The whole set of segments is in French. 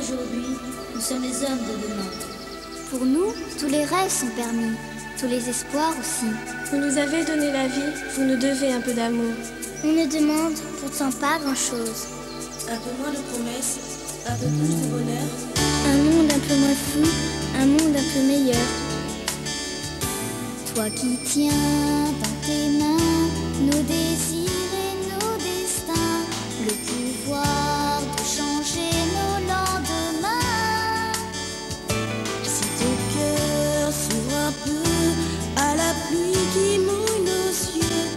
d'aujourd'hui, nous sommes les hommes de demain. Pour nous, tous les rêves sont permis, tous les espoirs aussi. Vous nous avez donné la vie, vous nous devez un peu d'amour. On ne demande pourtant pas grand-chose. Un peu moins de promesses, un peu plus de bonheur. Un monde un peu moins fou, un monde un peu meilleur. Toi qui tiens dans tes mains nos désirs et nos destins, le pouvoir de changer nos lendemains. Si ton cœur s'ouvre un peu à la pluie qui mouille nos yeux,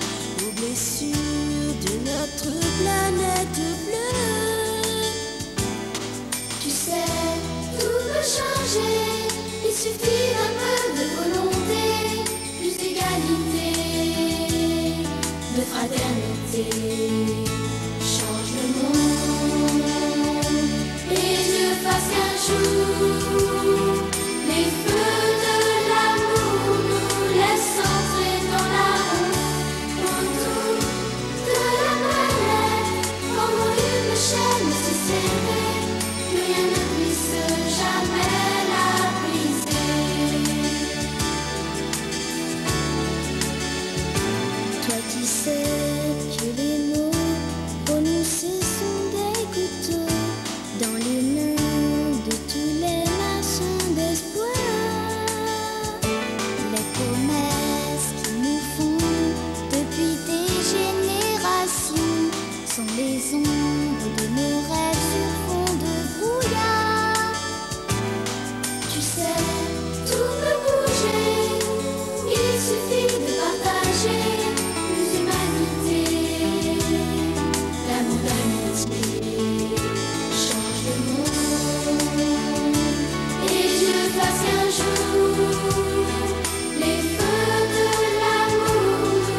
aux blessures de notre planète bleue. Tu sais, tout peut changer, il suffit d'un peu de volonté, plus d'égalité, de fraternité. Change le monde et Dieu fasse qu'un jour les feux de l'amour nous laissent entrer dans la honte autour de la planète, comme une chaîne si serrée que rien ne puisse jamais la briser. Toi qui sais que les mots prononcés sont des couteaux dans les mains de tous les marchands d'espoir. Les promesses qu'ils nous font depuis des générations sont les ombres de nos rêves sur fond de brouillard. Tu sais, tout peut bouger, il suffit de partager plus d'humanité, l'amour d'amitié. Change le monde et Dieu fasse qu'un jour les feux de l'amour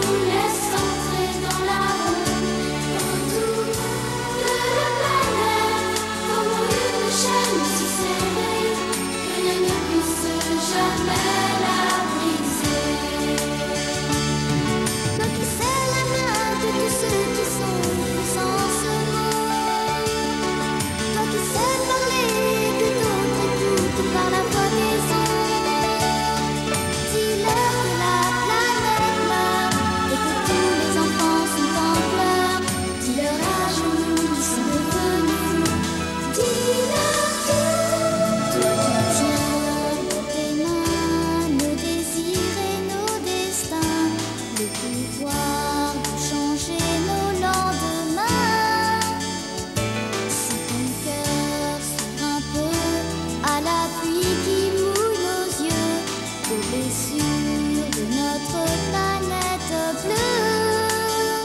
nous laissent entrer dans la honte autour de la planète, comme une chaîne si serrée que rien ne puisse jamais la briser. Toi qui serres la main de tous ceux qui sont sans ce monde, toi qui sais parler que d'autres écoutent par la voix des ondes, dis-leur que la planète meurt et que tous les enfants sont en pleurs. Dis-leur à genoux qu'ils sont devenus fous. Dis-leur tout. Toi qui tiens dans tes mains nos désirs et nos destins, le pouvoir de changer nos lendemains. Si ton cœur s'ouvre un peu à la pluie qui mouille nos yeux, aux blessures de notre planète bleue.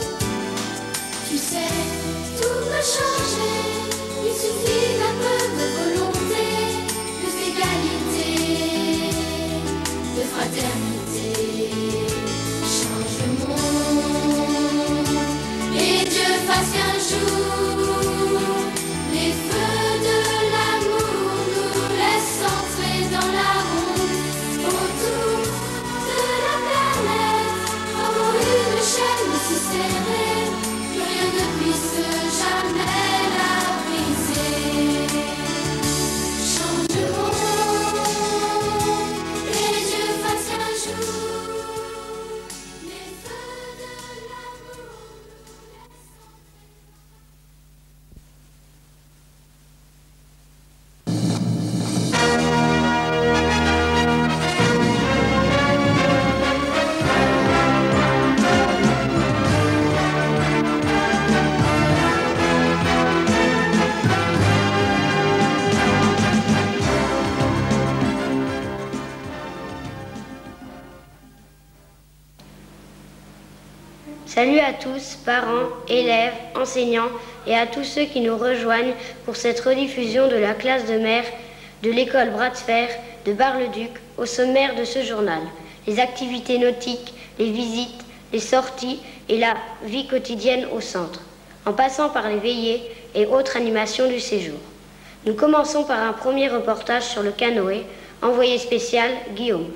Tu sais, tout peut changer, il suffit d'un peu de volonté, plus d'égalité, de fraternité. Change le monde et Dieu fasse qu'un jour les feux de l'amour nous laissent entrer dans la honte autour de la planète, comme une chaîne si serrée que rien ne puisse jamais la briser. Change le monde et Dieu fasse qu'un jour les feux de l'amour nous laissent Salut à tous, parents, élèves, enseignants et à tous ceux qui nous rejoignent pour cette rediffusion de la classe de mer de l'école Bras de Fer de Bar-le-Duc. Au sommaire de ce journal, les activités nautiques, les visites, les sorties et la vie quotidienne au centre, en passant par les veillées et autres animations du séjour. Nous commençons par un premier reportage sur le canoë, envoyé spécial Guillaume.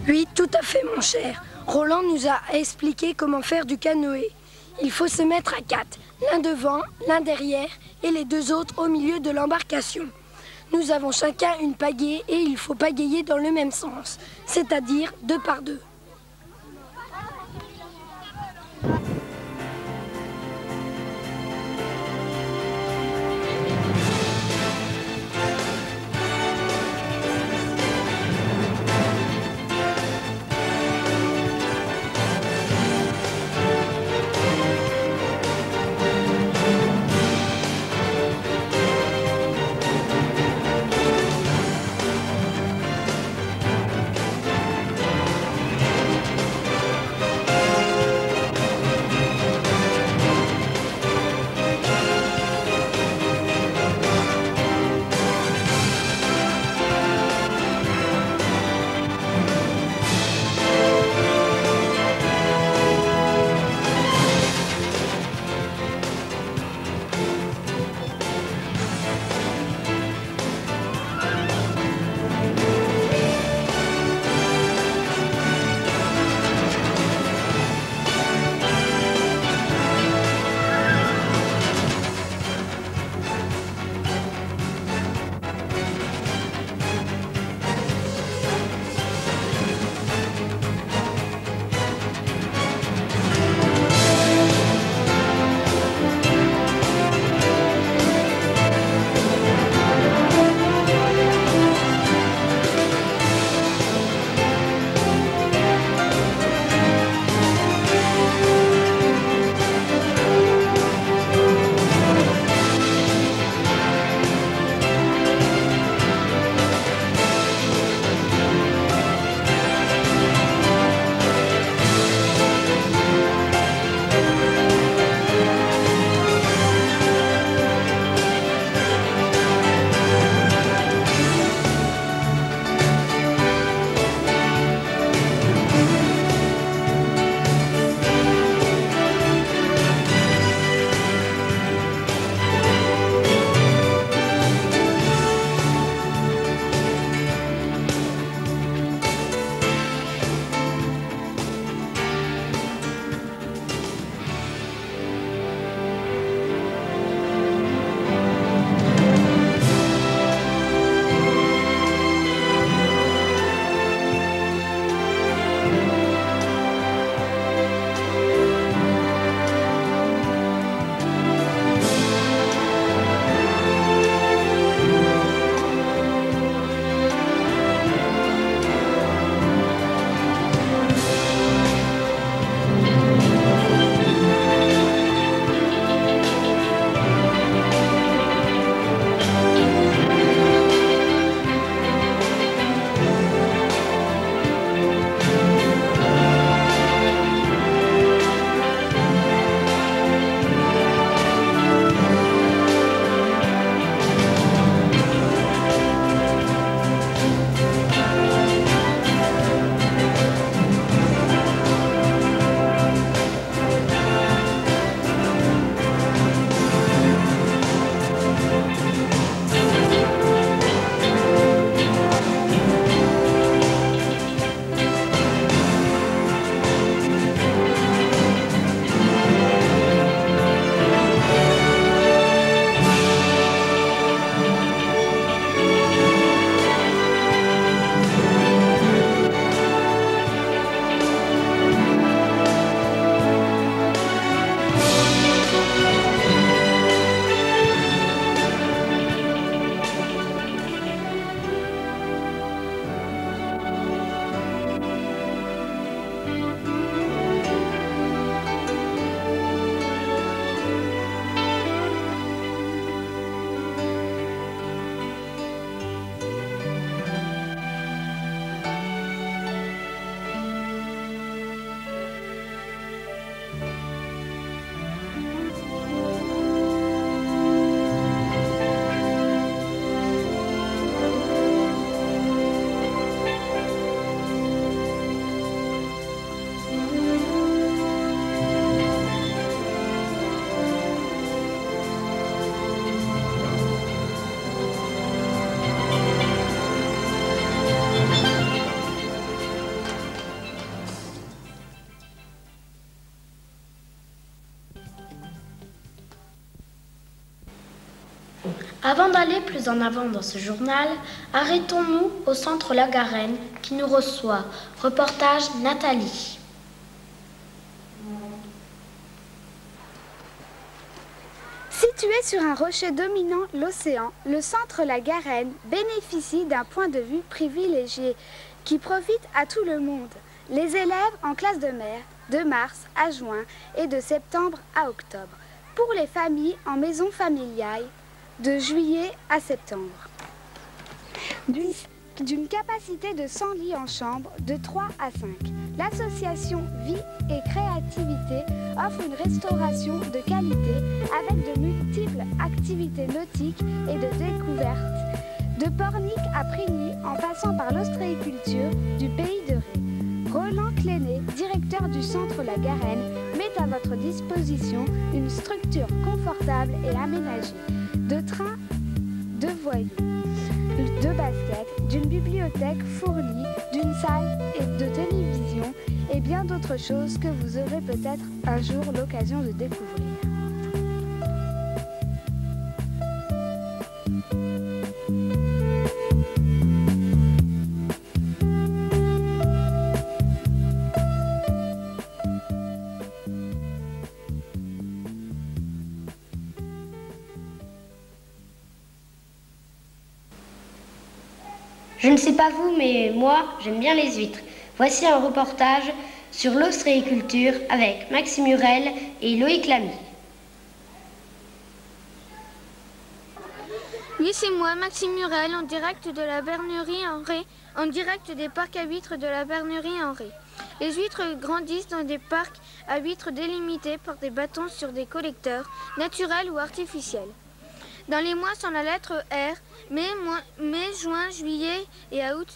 Oui, tout à fait, mon cher. Roland nous a expliqué comment faire du canoë. Il faut se mettre à 4, l'un devant, l'un derrière et les 2 autres au milieu de l'embarcation. Nous avons chacun une pagaie et il faut pagayer dans le même sens, c'est-à-dire 2 par 2. Avant d'aller plus en avant dans ce journal, arrêtons-nous au centre La Garenne qui nous reçoit. Reportage Nathalie. Situé sur un rocher dominant l'océan, le centre La Garenne bénéficie d'un point de vue privilégié qui profite à tout le monde. Les élèves en classe de mer, de mars à juin et de septembre à octobre. Pour les familles en maison familiale, de juillet à septembre. D'une capacité de 100 lits en chambre, de 3 à 5. L'association Vie et Créativité offre une restauration de qualité avec de multiples activités nautiques et de découvertes. De Pornic à Prigny en passant par l'ostréiculture du pays de Ré. Roland Cléné, directeur du centre La Garenne, met à votre disposition une structure confortable et aménagée. De trains, de voiliers, de baskets, d'une bibliothèque fournie, d'une salle et de télévision et bien d'autres choses que vous aurez peut-être un jour l'occasion de découvrir. Je ne sais pas vous, mais moi, j'aime bien les huîtres. Voici un reportage sur l'ostréiculture avec Maxime Hurel et Loïc Lamy. Oui, c'est moi, Maxime Hurel, en direct de la Bernerie en Ré, en direct des parcs à huîtres de la Bernerie en Ré. Les huîtres grandissent dans des parcs à huîtres délimités par des bâtons sur des collecteurs, naturels ou artificiels. Dans les mois sans la lettre R, mai, juin, juillet et août,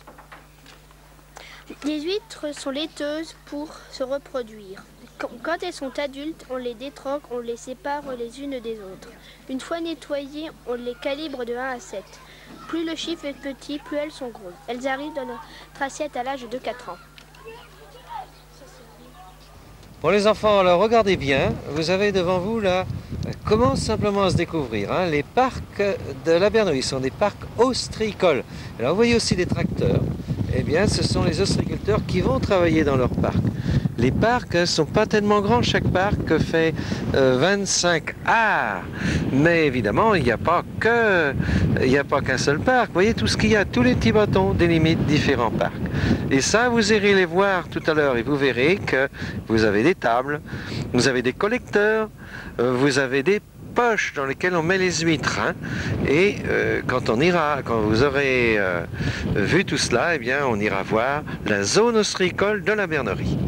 les huîtres sont laiteuses pour se reproduire. Quand elles sont adultes, on les détroque, on les sépare les unes des autres. Une fois nettoyées, on les calibre de 1 à 7. Plus le chiffre est petit, plus elles sont grosses. Elles arrivent dans notre assiette à l'âge de 4 ans. Bon les enfants, alors regardez bien, vous avez devant vous là, commence simplement à se découvrir, hein, les parcs de la Bernerie sont des parcs ostréicoles. Alors vous voyez aussi des tracteurs, eh bien ce sont les ostréiculteurs qui vont travailler dans leur parc. Les parcs ne sont pas tellement grands, chaque parc fait 25 arts, mais évidemment il n'y a pas qu'un seul parc, vous voyez tout ce qu'il y a, tous les petits bâtons délimitent différents parcs. Et ça vous irez les voir tout à l'heure et vous verrez que vous avez des tables, vous avez des collecteurs, vous avez des poches dans lesquelles on met les huîtres, hein. Et quand vous aurez vu tout cela, eh bien on ira voir la zone ostréicole de la Bernerie.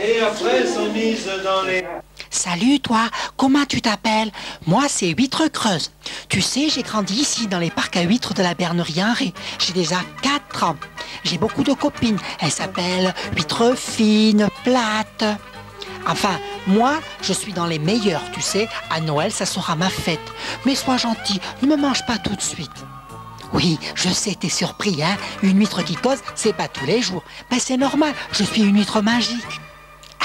Et après, elles sont mises dans les... Salut toi, comment tu t'appelles? Moi c'est Huître Creuse. Tu sais, j'ai grandi ici dans les parcs à huîtres de la Bernerie en Ré. J'ai déjà 4 ans. J'ai beaucoup de copines. Elles s'appellent Huître Fine, Plate. Enfin, moi, je suis dans les meilleurs, tu sais. À Noël, ça sera ma fête. Mais sois gentil, ne me mange pas tout de suite. Oui, je sais, t'es surpris, hein. Une huître qui cause, c'est pas tous les jours. Ben c'est normal, je suis une huître magique.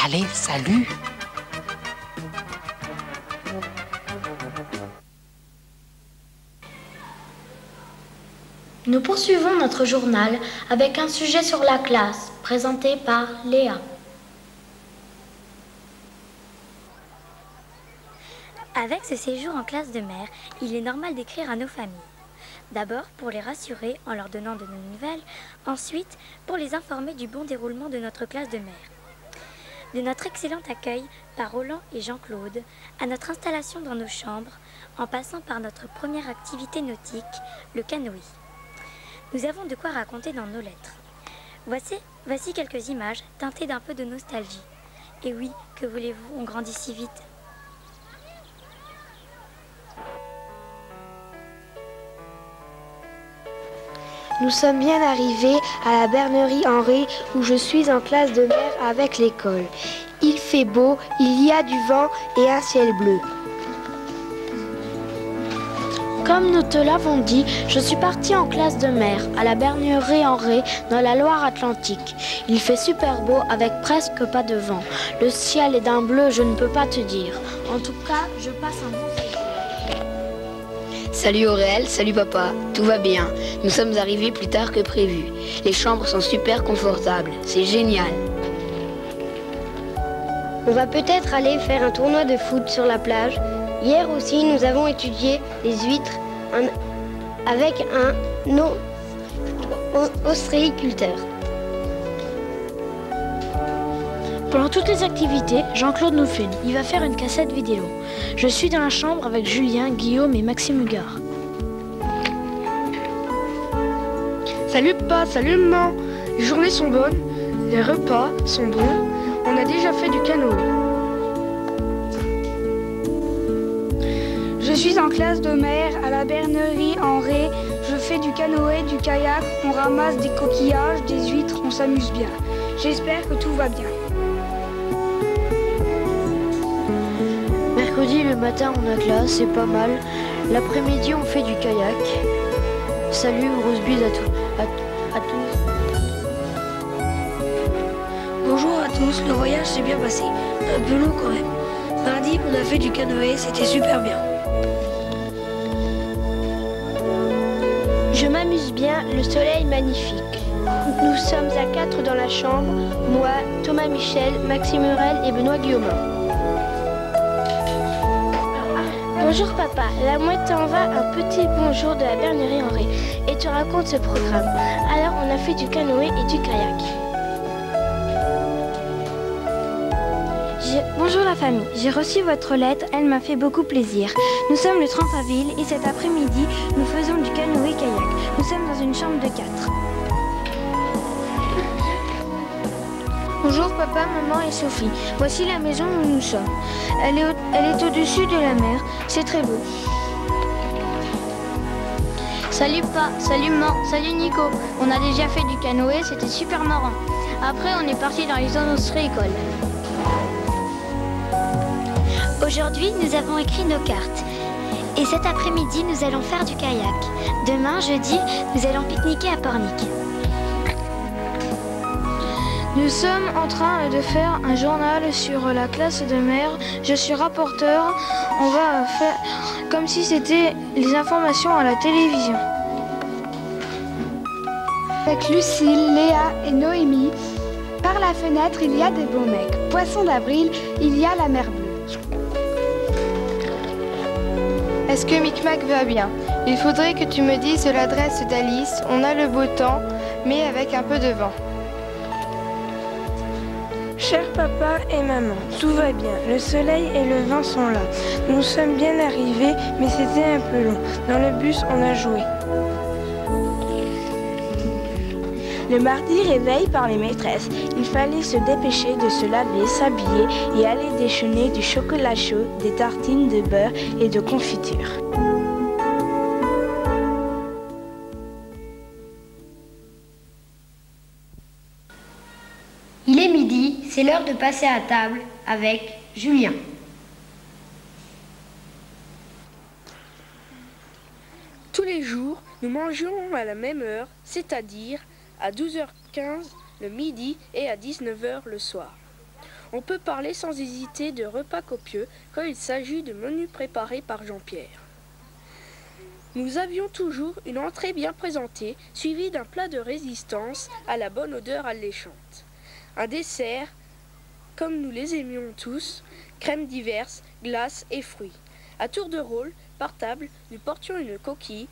Allez, salut. Nous poursuivons notre journal avec un sujet sur la classe, présenté par Léa. Avec ce séjour en classe de mer, il est normal d'écrire à nos familles. D'abord pour les rassurer en leur donnant de nos nouvelles, ensuite pour les informer du bon déroulement de notre classe de mer. De notre excellent accueil par Roland et Jean-Claude, à notre installation dans nos chambres, en passant par notre première activité nautique, le canoë. Nous avons de quoi raconter dans nos lettres. Voici quelques images teintées d'un peu de nostalgie. Et oui, que voulez-vous, on grandit si vite. Nous sommes bien arrivés à la bernerie Henri où je suis en classe de mer avec l'école. Il fait beau, il y a du vent et un ciel bleu. Comme nous te l'avons dit, je suis partie en classe de mer à la bernerie Henri dans la Loire-Atlantique. Il fait super beau avec presque pas de vent. Le ciel est d'un bleu, je ne peux pas te dire. En tout cas, je passe un bon séjour. Salut Aurélie, salut papa, tout va bien. Nous sommes arrivés plus tard que prévu. Les chambres sont super confortables, c'est génial. On va peut-être aller faire un tournoi de foot sur la plage. Hier aussi, nous avons étudié les huîtres avec un ostréiculteur. Pendant toutes les activités, Jean-Claude nous filme. Il va faire une cassette vidéo. Je suis dans la chambre avec Julien, Guillaume et Maxime Hugard. Salut papa, salut maman. Les journées sont bonnes, les repas sont bons. On a déjà fait du canoë. Je suis en classe de mer à la bernerie Henri. Je fais du canoë, du kayak. On ramasse des coquillages, des huîtres, on s'amuse bien. J'espère que tout va bien. Mercredi, le matin, on a classe, c'est pas mal. L'après-midi, on fait du kayak. Salut, grosse bise à tous. Bonjour à tous, le voyage s'est bien passé. Un peu long quand même. Mardi, on a fait du canoë, c'était super bien. Je m'amuse bien, le soleil magnifique. Nous sommes à 4 dans la chambre, moi, Thomas Michel, Maxime Hurel et Benoît Guillaumin. Bonjour papa, la mouette t'envoie un petit bonjour de la bernerie Henri et te raconte ce programme. Alors on a fait du canoë et du kayak. Bonjour la famille, j'ai reçu votre lettre, elle m'a fait beaucoup plaisir. Nous sommes le 30 avril et cet après-midi, nous faisons du canoë-kayak. Nous sommes dans une chambre de 4. Bonjour papa, maman et Sophie. Voici la maison où nous sommes. Elle est au-dessus de la mer. C'est très beau. Salut Pa, salut maman, salut Nico. On a déjà fait du canoë, c'était super marrant. Après, on est parti dans les zones ostréicoles. Aujourd'hui, nous avons écrit nos cartes. Et cet après-midi, nous allons faire du kayak. Demain, jeudi, nous allons pique-niquer à Pornic. Nous sommes en train de faire un journal sur la classe de mer. Je suis rapporteur. On va faire comme si c'était les informations à la télévision. Avec Lucille, Léa et Noémie, par la fenêtre, il y a des beaux mecs. Poisson d'avril, il y a la mer bleue. Est-ce que Micmac va bien? Il faudrait que tu me dises l'adresse d'Alice. On a le beau temps, mais avec un peu de vent. Cher papa et maman, tout va bien. Le soleil et le vent sont là. Nous sommes bien arrivés, mais c'était un peu long. Dans le bus, on a joué. Le mardi, réveil par les maîtresses. Il fallait se dépêcher de se laver, s'habiller et aller déjeuner du chocolat chaud, des tartines de beurre et de confiture. Il est midi, c'est l'heure de passer à table avec Julien. Tous les jours, nous mangeons à la même heure, c'est-à-dire à 12h15 le midi et à 19h le soir. On peut parler sans hésiter de repas copieux quand il s'agit de menus préparés par Jean-Pierre. Nous avions toujours une entrée bien présentée, suivie d'un plat de résistance à la bonne odeur alléchante. Un dessert, comme nous les aimions tous, crèmes diverses, glaces et fruits. À tour de rôle, par table, nous portions une coquille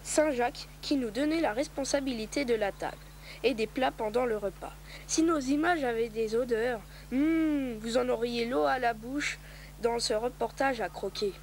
Saint Jacques qui nous donnait la responsabilité de la table et des plats pendant le repas. Si nos images avaient des odeurs, vous en auriez l'eau à la bouche dans ce reportage à croquer.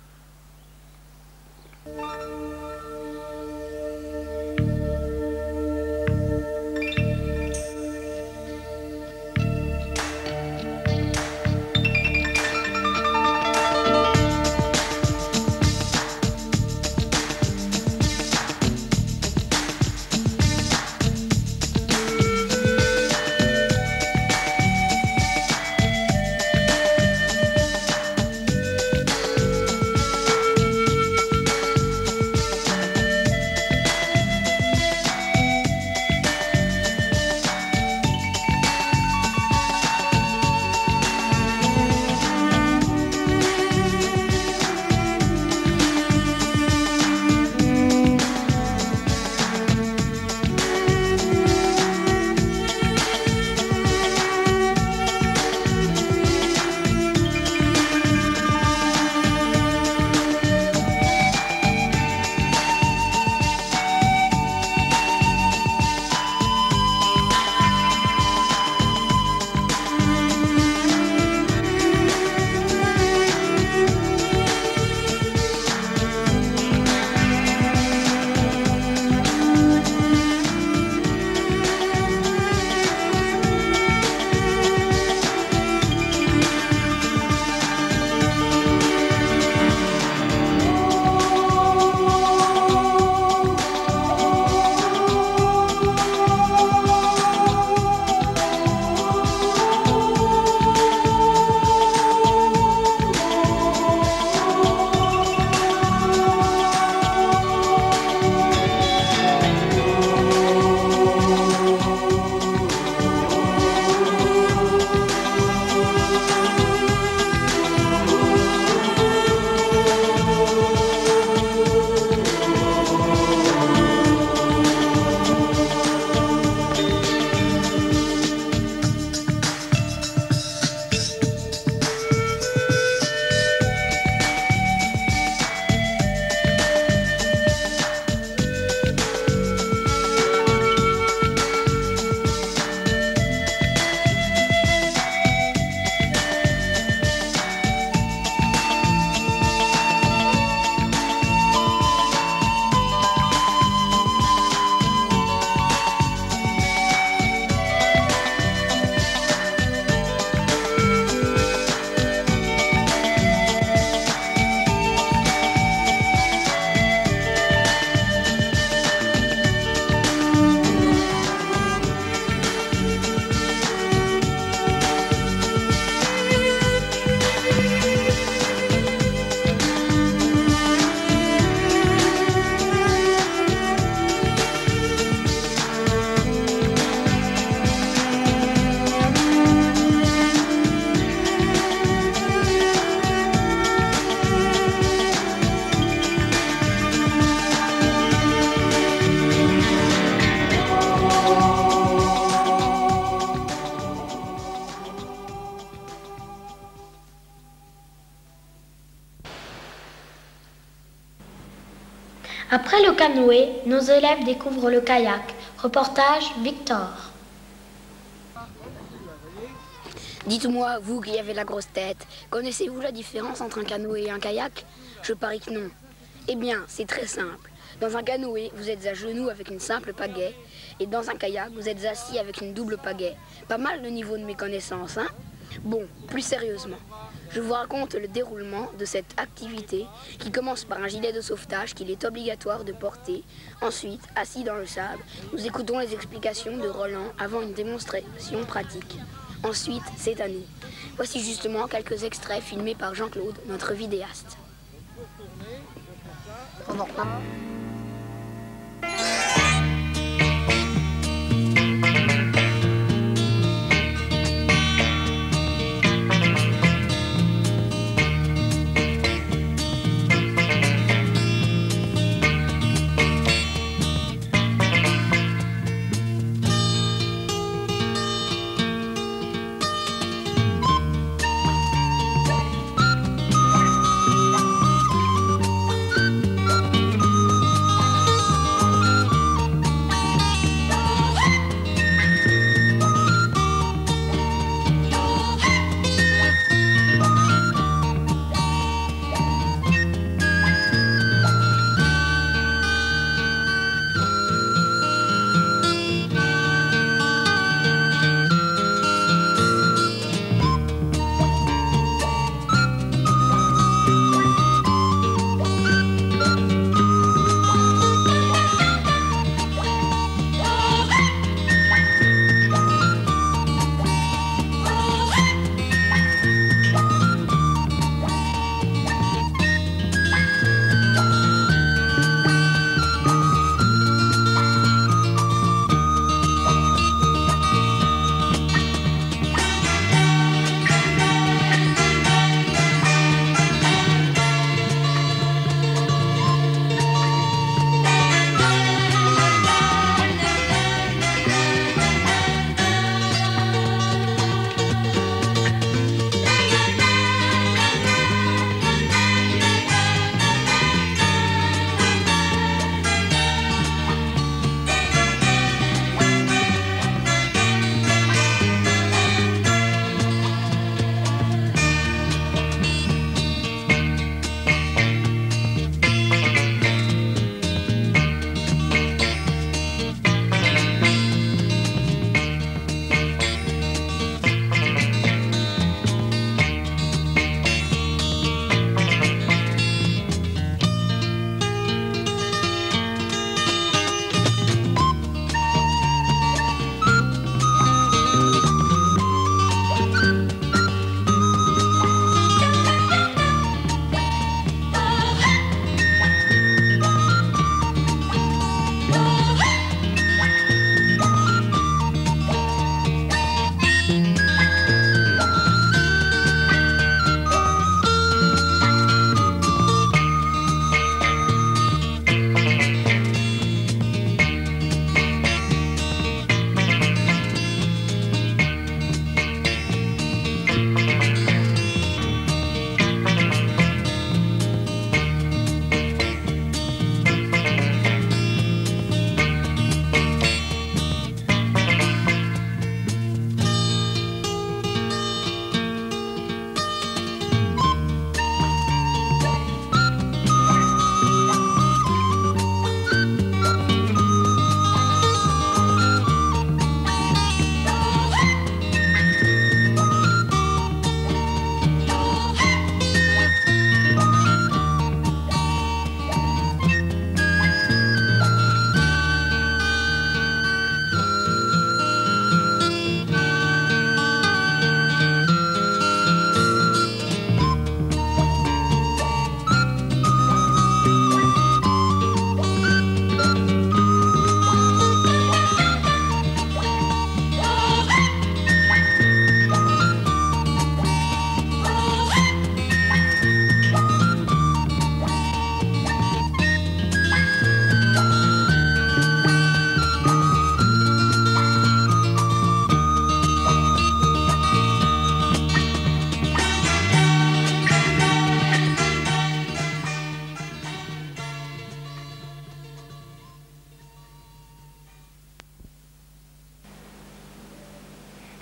Après le canoë, nos élèves découvrent le kayak. Reportage Victor. Dites-moi, vous qui avez la grosse tête, connaissez-vous la différence entre un canoë et un kayak? Je parie que non. Eh bien, c'est très simple. Dans un canoë, vous êtes à genoux avec une simple pagaie, et dans un kayak, vous êtes assis avec une double pagaie. Pas mal le niveau de mes connaissances, hein? Bon, plus sérieusement, je vous raconte le déroulement de cette activité qui commence par un gilet de sauvetage qu'il est obligatoire de porter. Ensuite, assis dans le sable, nous écoutons les explications de Roland avant une démonstration pratique. Ensuite, c'est à nous. Voici justement quelques extraits filmés par Jean-Claude, notre vidéaste.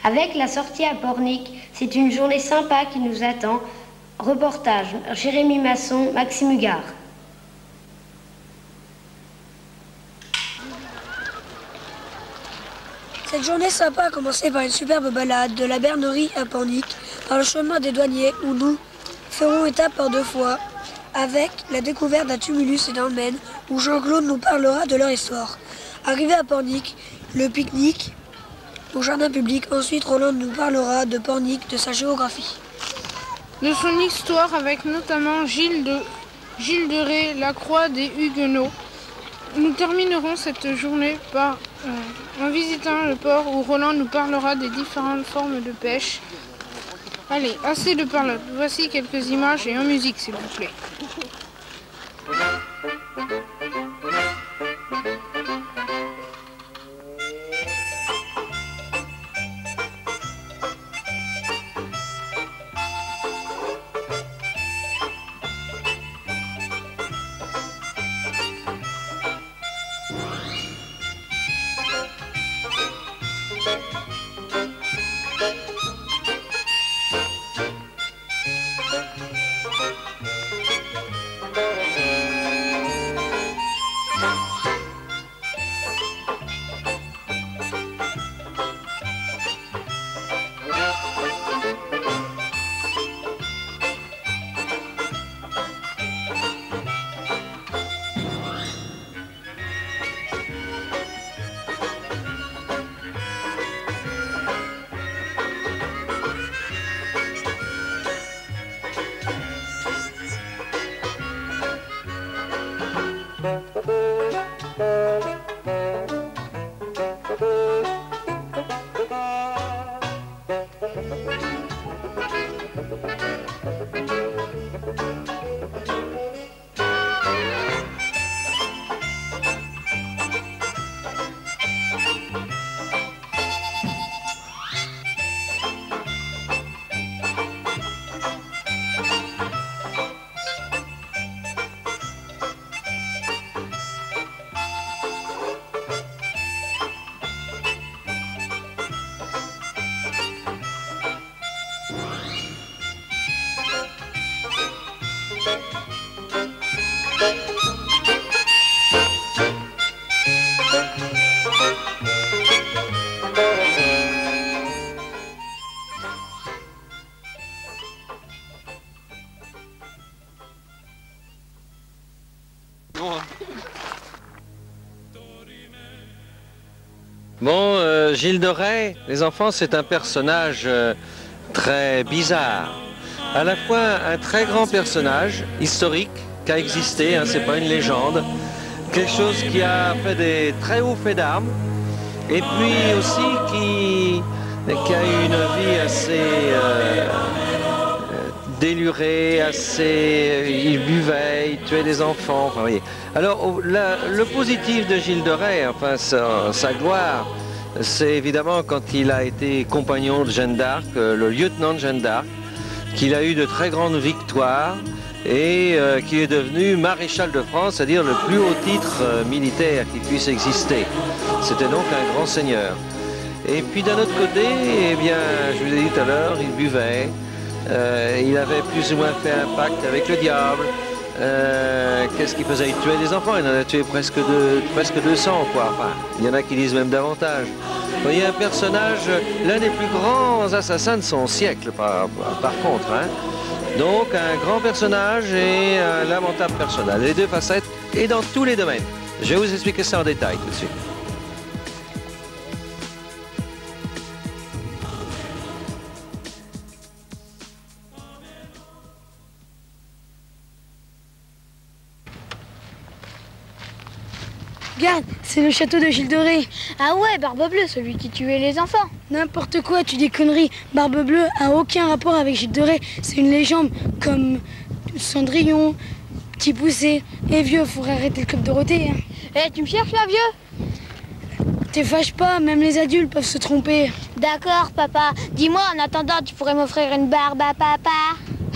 Avec la sortie à Pornic, c'est une journée sympa qui nous attend. Reportage, Jérémy Masson, Maxime Hugard. Cette journée sympa a commencé par une superbe balade de la Bernerie à Pornic, par le chemin des douaniers où nous ferons étape par 2 fois, avec la découverte d'un tumulus et d'un dolmen où Jean-Claude nous parlera de leur histoire. Arrivé à Pornic, le pique-nique au jardin public. Ensuite, Roland nous parlera de Pornic, de sa géographie. De son histoire avec notamment Gilles de Ré, la croix des Huguenots. Nous terminerons cette journée en visitant le port où Roland nous parlera des différentes formes de pêche. Allez, assez de parlotte. Voici quelques images et en musique, s'il vous plaît. Bon, Gilles de Ré, les enfants, c'est un personnage très bizarre. À la fois un très grand personnage historique qui a existé, hein, c'est pas une légende. Quelque chose qui a fait des très hauts faits d'armes. Et puis aussi qui a eu une vie assez délurée, il buvait, il tuait des enfants. Enfin, voyez. Alors le positif de Gilles de Ré, enfin sa gloire, c'est évidemment quand il a été compagnon de Jeanne d'Arc, le lieutenant de Jeanne d'Arc, qu'il a eu de très grandes victoires et qu'il est devenu maréchal de France, c'est-à-dire le plus haut titre militaire qui puisse exister. C'était donc un grand seigneur. Et puis d'un autre côté, eh bien, je vous ai dit tout à l'heure, il buvait, il avait plus ou moins fait un pacte avec le diable. Qu'est-ce qu'il faisait? Il tuait des enfants, il en a tué presque 200, quoi. Enfin, il y en a qui disent même davantage. Vous voyez, un personnage, l'un des plus grands assassins de son siècle, par contre. Hein. Donc, un grand personnage et un lamentable personnage. Les deux facettes, et dans tous les domaines. Je vais vous expliquer ça en détail tout de suite. Regarde, c'est le château de Gilles de Ré. Ah ouais, Barbe Bleue, celui qui tuait les enfants. N'importe quoi, tu dis conneries. Barbe Bleue a aucun rapport avec Gilles de Ré. C'est une légende comme Cendrillon, Petit Poucet. Et vieux, faudrait arrêter le Club Dorothée. Hein. Eh, tu me cherches là, vieux? T'es fâche pas, même les adultes peuvent se tromper. D'accord, papa. Dis-moi, en attendant, tu pourrais m'offrir une barbe à papa?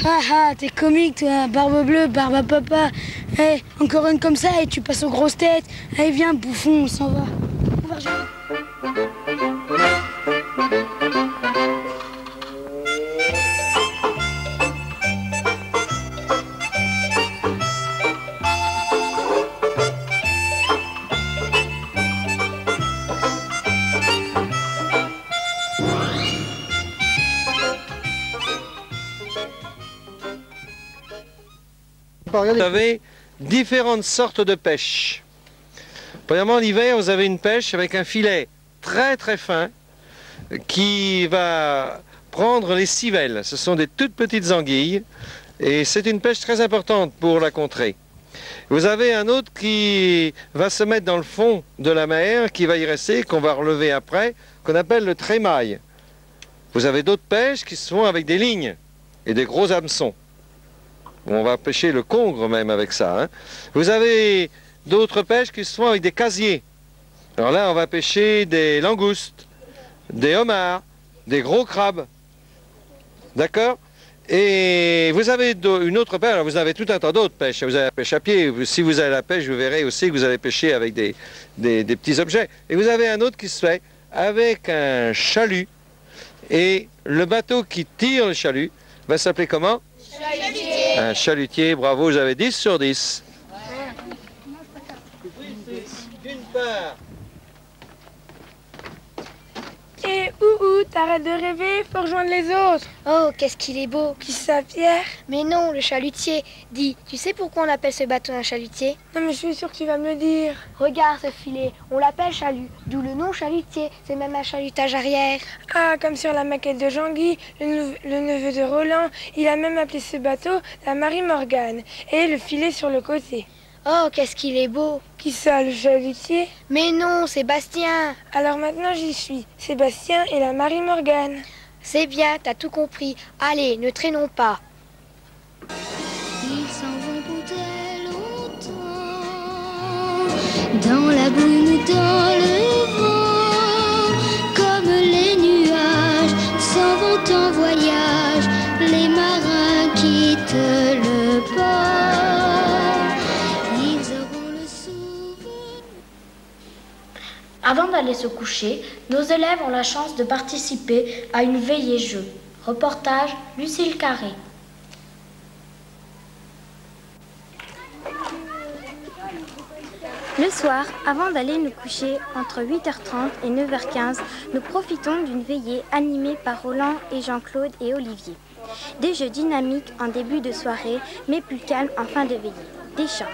Ah ah, t'es comique toi, Barbe Bleue, barbe à papa. Hey, encore une comme ça et tu passes aux grosses têtes. Allez viens, bouffon, on s'en va. On va rejoindre. Vous avez différentes sortes de pêche. Premièrement, l'hiver, vous avez une pêche avec un filet très très fin qui va prendre les civelles. Ce sont des toutes petites anguilles et c'est une pêche très importante pour la contrée. Vous avez un autre qui va se mettre dans le fond de la mer, qui va y rester, qu'on va relever après, qu'on appelle le trémaille. Vous avez d'autres pêches qui se font avec des lignes et des gros hameçons. On va pêcher le congre même avec ça. Hein. Vous avez d'autres pêches qui se font avec des casiers. Alors là, on va pêcher des langoustes, des homards, des gros crabes. D'accord? Et vous avez une autre pêche, alors vous avez tout un tas d'autres pêches. Vous avez la pêche à pied. Si vous avez la pêche, vous verrez aussi que vous allez pêcher avec des petits objets. Et vous avez un autre qui se fait avec un chalut. Et le bateau qui tire le chalut va s'appeler comment? Chalutier. Un chalutier, bravo, vous avez 10 sur 10. D'une part. Et t'arrêtes de rêver, faut rejoindre les autres. Oh, qu'est-ce qu'il est beau. Qui ça, Pierre? Mais non, le chalutier. Dis, tu sais pourquoi on appelle ce bateau un chalutier? Non, mais je suis sûre que tu vas me le dire. Regarde ce filet, on l'appelle chalut, d'où le nom chalutier. C'est même un chalutage arrière. Ah, comme sur la maquette de Jean-Guy, le neveu de Roland. Il a même appelé ce bateau la Marie-Morgane. Et le filet sur le côté. Oh, qu'est-ce qu'il est beau. Qui ça, le chalutier? Mais non, Sébastien. Alors maintenant j'y suis. Sébastien et la Marie-Morgane. C'est bien, t'as tout compris. Allez, ne traînons pas. Ils s'en vont pour très longtemps, dans la brume, dans le vent, comme les nuages s'en vont en voyage, les marins quittent le port, ils auront le souvenir. Avant d'aller se coucher, nos élèves ont la chance de participer à une veillée-jeu. Reportage Lucille Carré. Le soir, avant d'aller nous coucher, entre 8h30 et 9h15, nous profitons d'une veillée animée par Roland et Jean-Claude et Olivier. Des jeux dynamiques en début de soirée, mais plus calmes en fin de veillée. Des chants.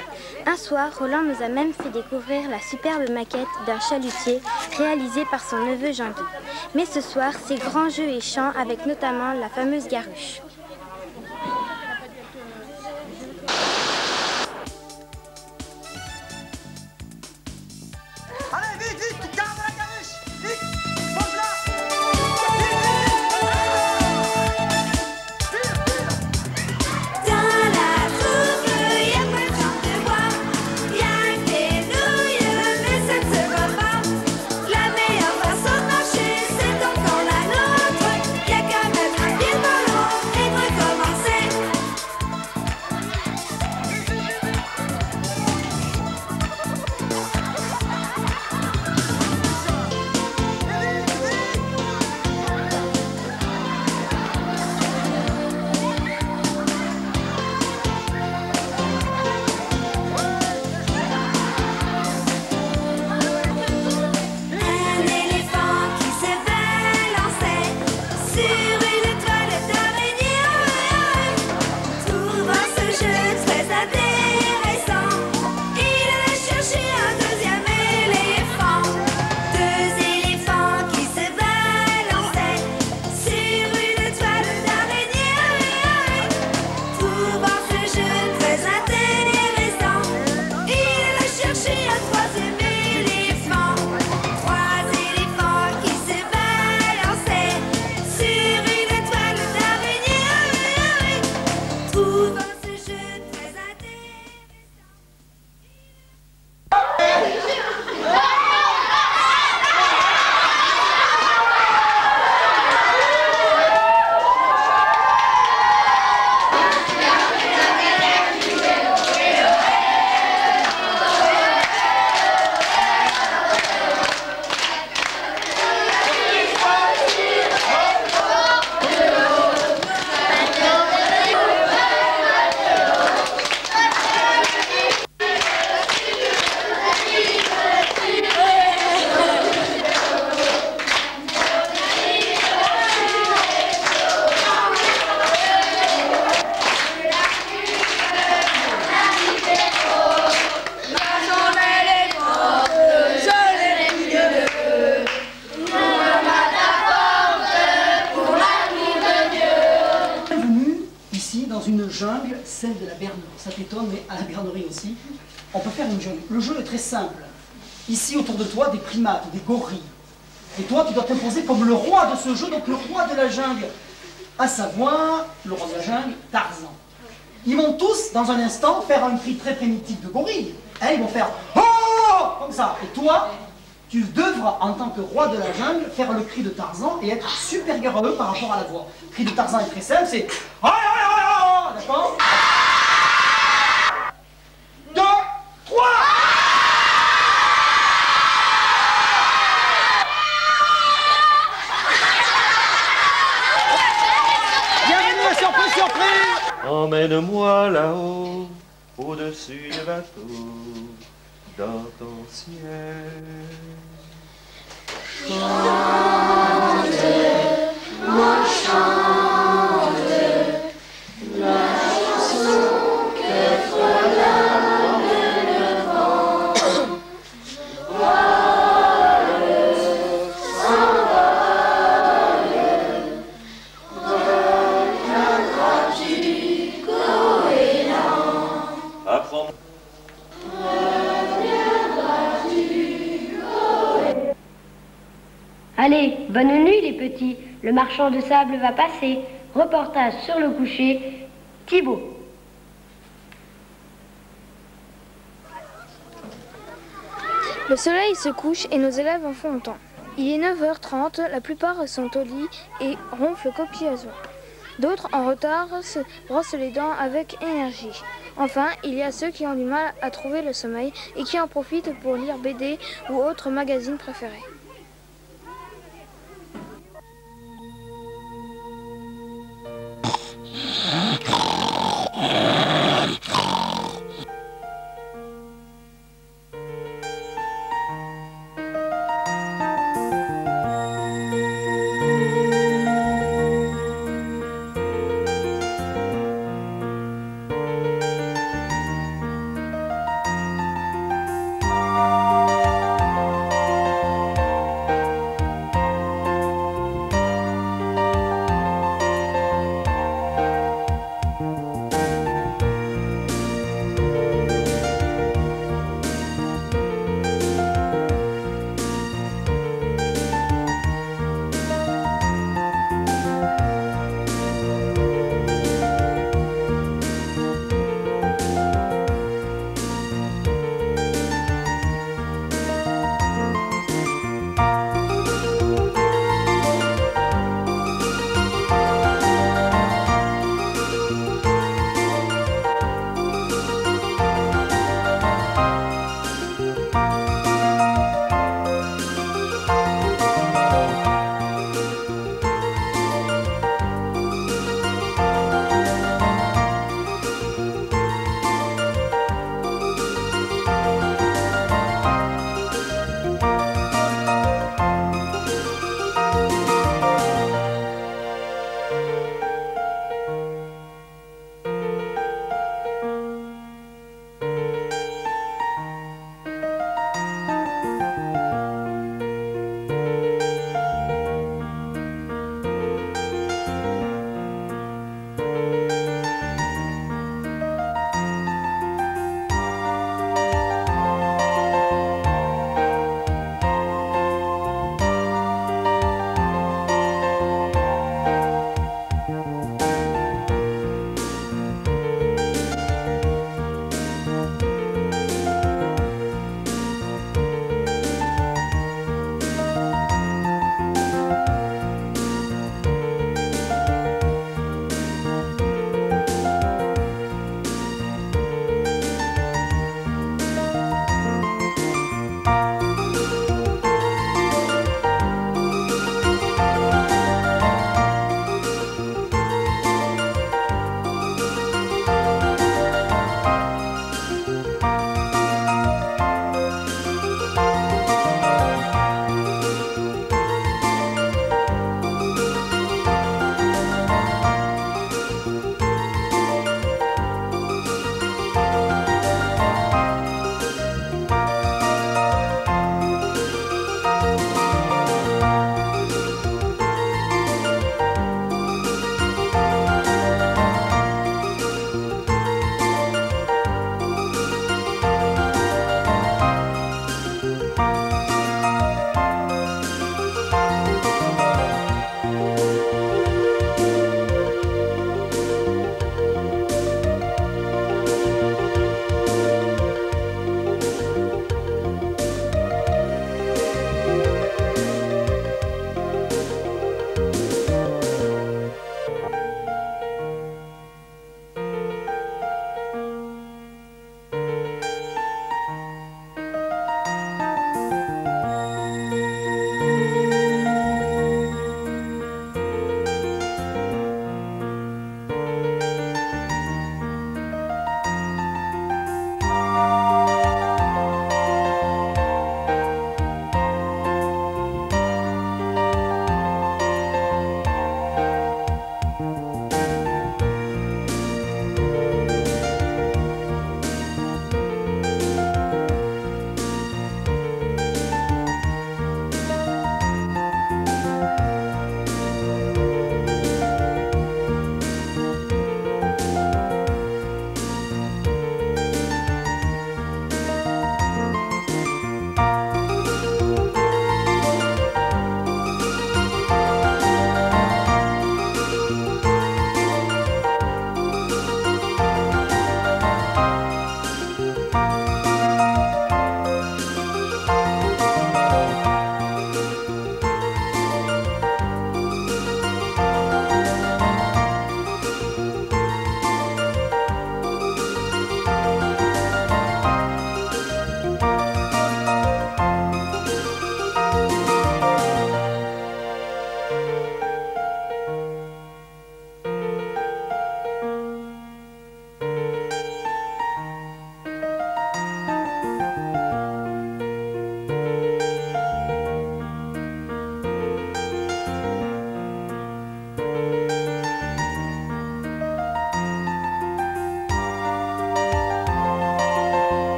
Un soir, Roland nous a même fait découvrir la superbe maquette d'un chalutier réalisé par son neveu Jean-Guy. Mais ce soir, c'est grands jeux et chants avec notamment la fameuse Garuche. Allez, vite, vite, garde la garuche! Vite, pose-la! Dans la troupe, y'a pas de champ de bois, y'a des nouilles, mais ça ne se voit pas. La meilleure façon de marcher, c'est encore la nôtre. Y'a qu'à mettre un pied dans l'eau et jungle, celle de la bernerie. Ça t'étonne, mais à la bernerie aussi, on peut faire une jungle. Le jeu est très simple. Ici, autour de toi, des primates, des gorilles. Et toi, tu dois t'imposer comme le roi de ce jeu, donc le roi de la jungle. À savoir, le roi de la jungle, Tarzan. Ils vont tous, dans un instant, faire un cri très primitif de gorille. Hein, ils vont faire « Oh !» comme ça. Et toi, tu devras, en tant que roi de la jungle, faire le cri de Tarzan et être supérieur à eux par rapport à la voix. Le cri de Tarzan est très simple, c'est « Oh !» D'accord ? 2, 3 ! Bienvenue à Surprise Surprise ! Emmène-moi là-haut, au-dessus des bateaux, dans ton ciel. Chante, moi chante, la chanson que frôle le vent. Vole, s'envole, reviendras-tu goéland? Apprends. Allez, bonne nuit les petits, le marchand de sable va passer. Reportage sur le coucher, Thibaut. Le soleil se couche et nos élèves en font autant. Il est 9h30, la plupart sont au lit et ronflent copieusement. D'autres, en retard, se brossent les dents avec énergie. Enfin, il y a ceux qui ont du mal à trouver le sommeil et qui en profitent pour lire BD ou autres magazines préférés.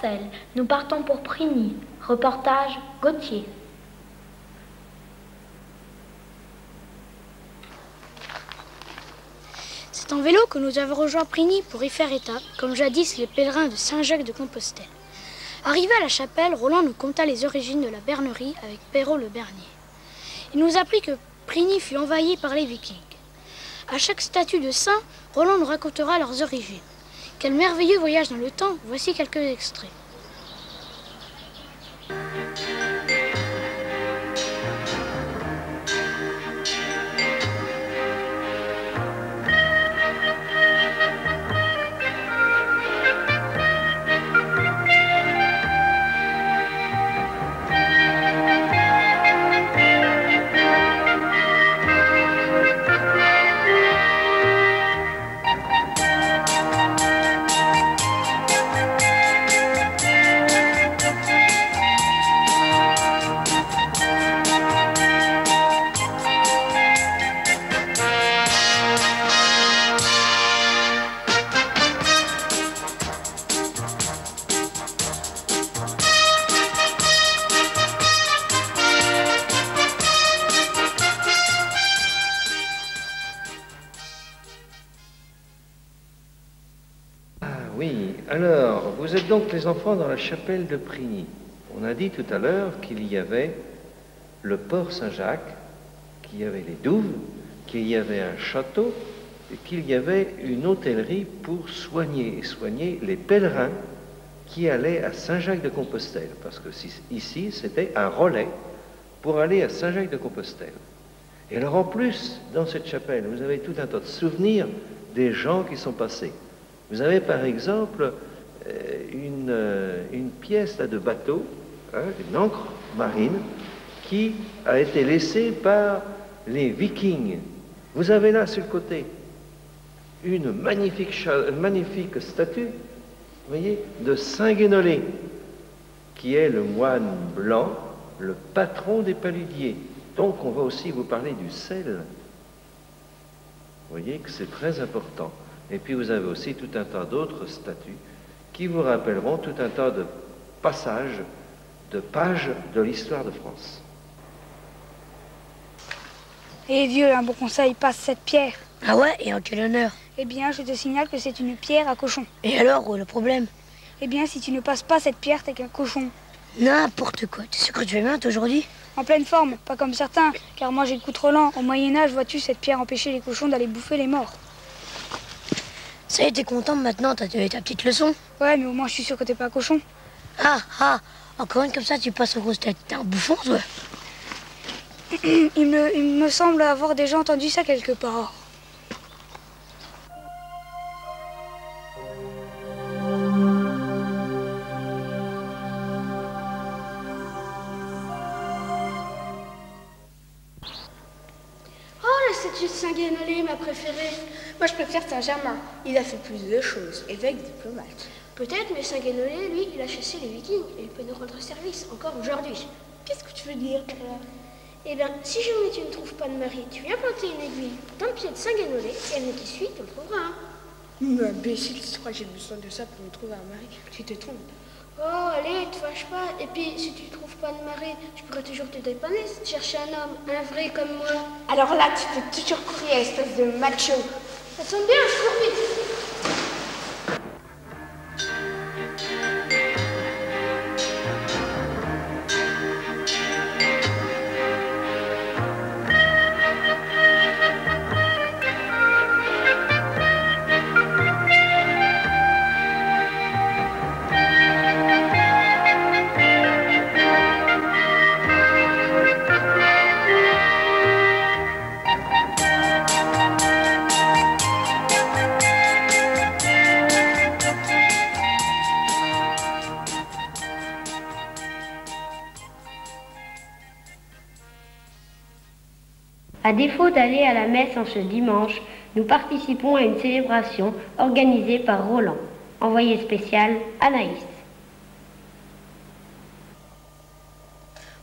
Chancel. Nous partons pour Prigny. Reportage Gauthier. C'est en vélo que nous avons rejoint Prigny pour y faire étape, comme jadis les pèlerins de Saint-Jacques-de-Compostelle. Arrivé à la chapelle, Roland nous conta les origines de la bernerie avec Perrault le Bernier. Il nous apprit que Prigny fut envahi par les Vikings. À chaque statue de saint, Roland nous racontera leurs origines. Quel merveilleux voyage dans le temps, voici quelques extraits. Oui, alors, vous êtes donc les enfants dans la chapelle de Prigny. On a dit tout à l'heure qu'il y avait le port Saint-Jacques, qu'il y avait les douves, qu'il y avait un château et qu'il y avait une hôtellerie pour soigner les pèlerins qui allaient à Saint-Jacques-de-Compostelle. Parce que ici, c'était un relais pour aller à Saint-Jacques-de-Compostelle. Et alors en plus, dans cette chapelle, vous avez tout un tas de souvenirs des gens qui sont passés. Vous avez par exemple une pièce là, de bateau, une ancre marine, qui a été laissée par les Vikings. Vous avez là sur le côté une magnifique statue, vous voyez, de Saint Guénolé, qui est le moine blanc, le patron des paludiers. Donc on va aussi vous parler du sel. Vous voyez que c'est très important. Et puis vous avez aussi tout un tas d'autres statues qui vous rappelleront tout un tas de passages, de pages de l'histoire de France. Eh vieux, un bon conseil, passe cette pierre. Ah ouais, et en quel honneur? Eh bien, je te signale que c'est une pierre à cochon. Et alors, où est le problème? Eh bien, si tu ne passes pas cette pierre, t'es qu'un cochon. N'importe quoi. Tu sais que tu fais bien, toi, aujourd'hui? En pleine forme, pas comme certains, car moi j'ai le coup trop lent. Au Moyen-Âge, vois-tu, cette pierre empêchait les cochons d'aller bouffer les morts. Ça y est, t'es contente maintenant, t'as eu ta petite leçon? Ouais, mais au moins je suis sûr que t'es pas un cochon. Ah, encore une comme ça, tu passes aux grosses têtes. T'es un bouffon, toi. Il me semble avoir déjà entendu ça quelque part. Oh, la statue de Saint-Guénolé, ma préférée. Moi, je préfère Saint-Germain. Il a fait plus de choses, évêque, diplomate. Peut-être, mais Saint-Guénolé, lui, il a chassé les Vikings et il peut nous rendre service encore aujourd'hui. Qu'est-ce que tu veux dire, Carla? Eh bien, si jamais tu ne trouves pas de mari, tu viens planter une aiguille dans le pied de Saint-Guénolé et l'année qui suit, tu en trouveras un. Mais imbécile, tu crois que j'ai besoin de ça pour me trouver un mari? Tu te trompes. Oh, allez, te fâche pas. Et puis, si tu trouves pas de mari, je pourrais toujours te dépanner si tu cherches un homme, un vrai comme moi. Alors là, tu peux toujours courir, espèce de macho. Ça sonne bien, je cours vite. À défaut d'aller à la messe en ce dimanche, nous participons à une célébration organisée par Roland. Envoyé spécial, Anaïs.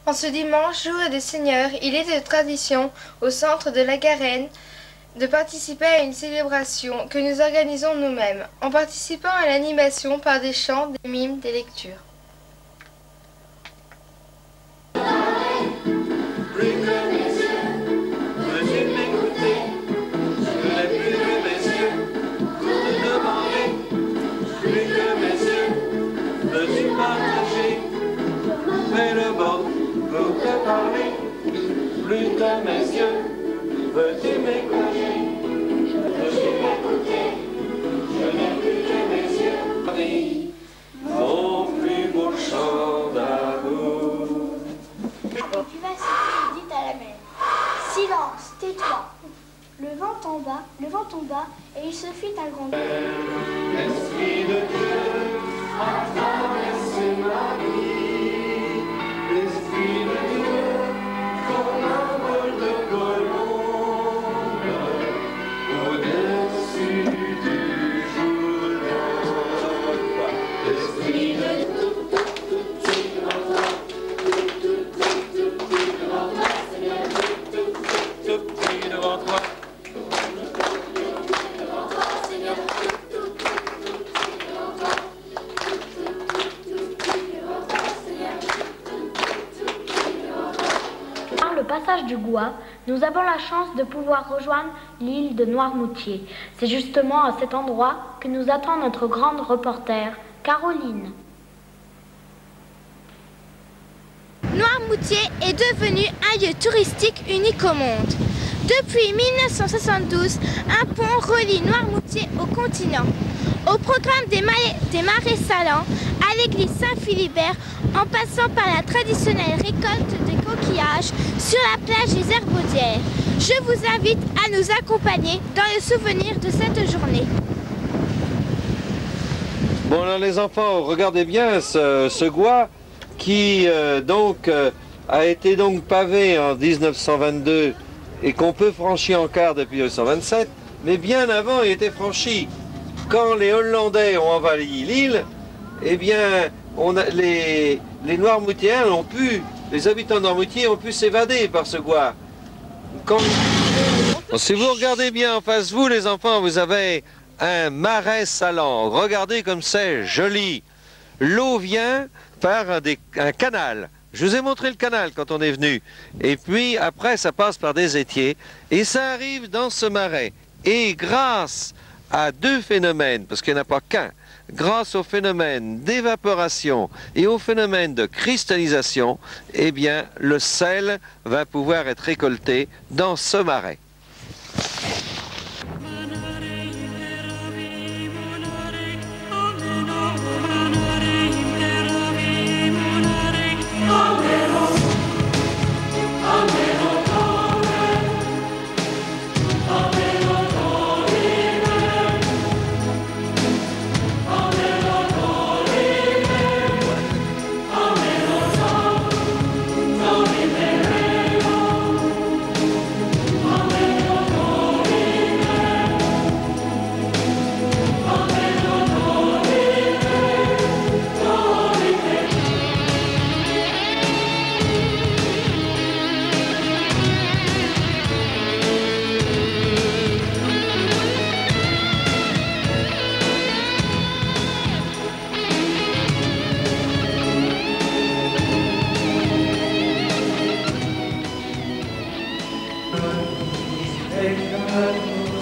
En ce dimanche, jour des Seigneurs, il est de tradition, au centre de la Garenne, de participer à une célébration que nous organisons nous-mêmes, en participant à l'animation par des chants, des mimes, des lectures. Plus que mes yeux, veux-tu m'écouter? Veux-tu m'écouter? Je n'ai plus que mes yeux. Mon plus beau chant d'amour. Tu vas citer Edith à la mer. Silence, tais-toi. Le vent tomba, et il se fit un grand bruit. Esprit de Dieu, a traversé ma vie. L'Esprit de Dieu, comme un vol de colombe, au-dessus du Jourdain. L'Esprit de Dieu, tout petit devant toi. Par le passage du Goua, nous avons la chance de pouvoir rejoindre l'île de Noirmoutier. C'est justement à cet endroit que nous attend notre grande reporter, Caroline. Noirmoutier est devenu un lieu touristique unique au monde. Depuis 1972, un pont relie Noirmoutier au continent. Au programme des marais salants, à l'église Saint-Philibert, en passant par la traditionnelle récolte des coquillages sur la plage des Herbaudières. Je vous invite à nous accompagner dans le souvenir de cette journée. Bon alors les enfants, regardez bien ce Goua qui a été donc pavé en 1922 et qu'on peut franchir en quart depuis 1927, mais bien avant il était franchi. Quand les Hollandais ont envahi l'île, eh bien les Noirmoutiens les habitants de Noirmoutier ont pu s'évader par ce Goua. Bon, si vous regardez bien en face de vous les enfants, vous avez un marais salant. Regardez comme c'est joli. L'eau vient par un canal. Je vous ai montré le canal quand on est venu. Et puis après, ça passe par des étiers. Et ça arrive dans ce marais. Et grâce à deux phénomènes, parce qu'il n'y en a pas qu'un, grâce au phénomène d'évaporation et au phénomène de cristallisation, eh bien, le sel va pouvoir être récolté dans ce marais.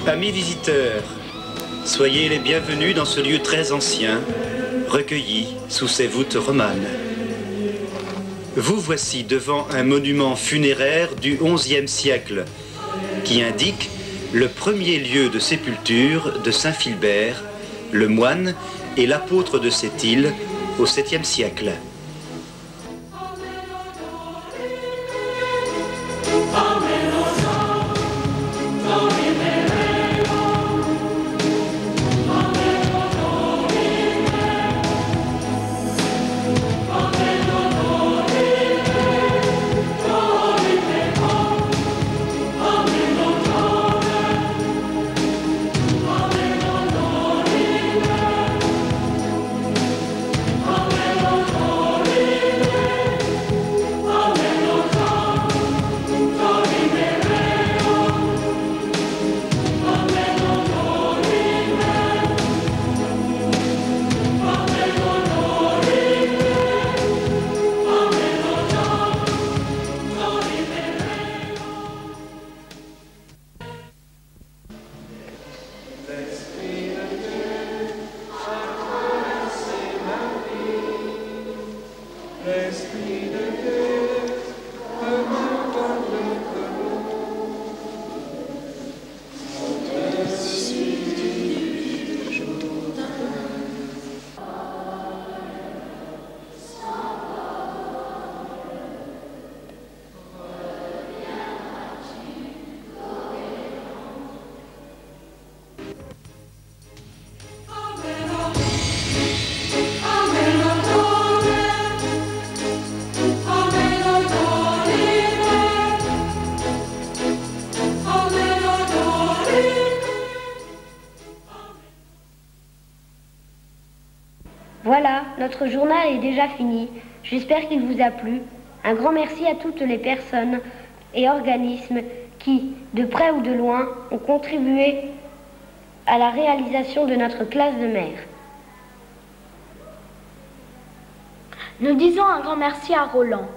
Amis visiteurs, soyez les bienvenus dans ce lieu très ancien, recueilli sous ses voûtes romanes. Vous voici devant un monument funéraire du XIe siècle qui indique le premier lieu de sépulture de Saint Philbert, le moine et l'apôtre de cette île au 7e siècle. Amen. l'Esprit de Dieu, venu dans le cœur. Voilà, notre journal est déjà fini. J'espère qu'il vous a plu. Un grand merci à toutes les personnes et organismes qui, de près ou de loin, ont contribué à la réalisation de notre classe de mer. Nous disons un grand merci à Roland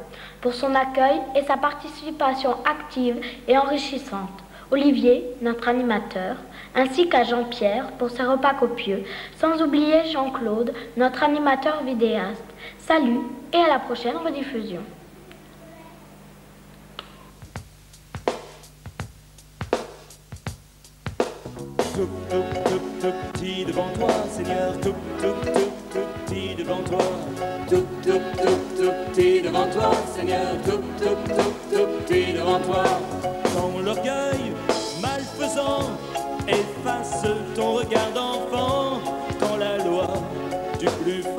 pour son accueil et sa participation active et enrichissante. Olivier, notre animateur, ainsi qu'à Jean-Pierre pour ses repas copieux, sans oublier Jean-Claude, notre animateur vidéaste. Salut et à la prochaine rediffusion. Tout petit devant toi, Seigneur, tout petit devant toi. Tout petit devant toi, Seigneur, tout petit devant toi. Quand l'orgueil malfaisant efface ton regard d'enfant, quand la loi du plus fort